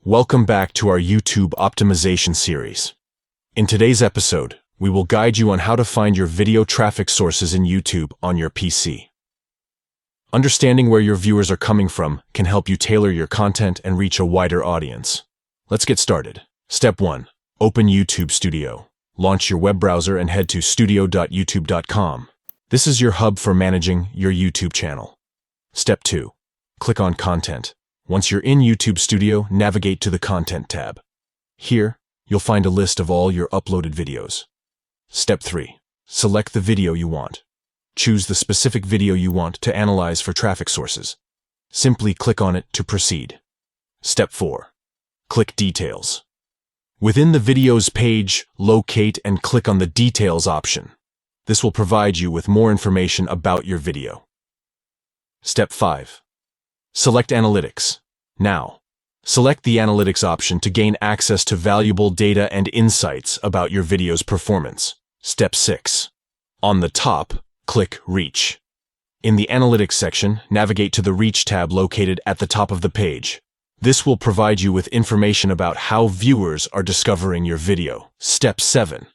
Welcome back to our YouTube optimization series. In today's episode, we will guide you on how to find your video traffic sources in YouTube on your PC. Understanding where your viewers are coming from can help you tailor your content and reach a wider audience. Let's get started. Step 1. Open YouTube Studio. Launch your web browser and head to studio.youtube.com. This is your hub for managing your YouTube channel. Step 2. Click on Content. Once you're in YouTube Studio, navigate to the Content tab. Here, you'll find a list of all your uploaded videos. Step 3. Select the video you want. Choose the specific video you want to analyze for traffic sources. Simply click on it to proceed. Step 4. Click Details. Within the video's page, locate and click on the Details option. This will provide you with more information about your video. Step 5. Select Analytics. Now, select the Analytics option to gain access to valuable data and insights about your video's performance. Step 6. On the top, click Reach. In the Analytics section, navigate to the Reach tab located at the top of the page. This will provide you with information about how viewers are discovering your video. Step 7.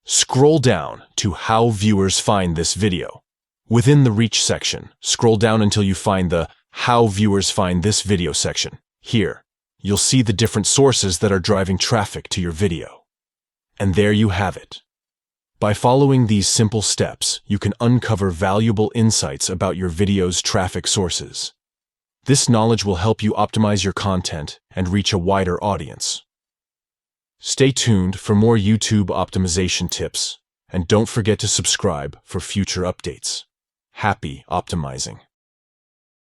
Scroll down to How Viewers Find This Video. Within the Reach section, scroll down until you find the How Viewers Find This Video section. Here, you'll see the different sources that are driving traffic to your video. And there you have it. By following these simple steps, you can uncover valuable insights about your video's traffic sources. This knowledge will help you optimize your content and reach a wider audience. Stay tuned for more YouTube optimization tips, and don't forget to subscribe for future updates. Happy optimizing!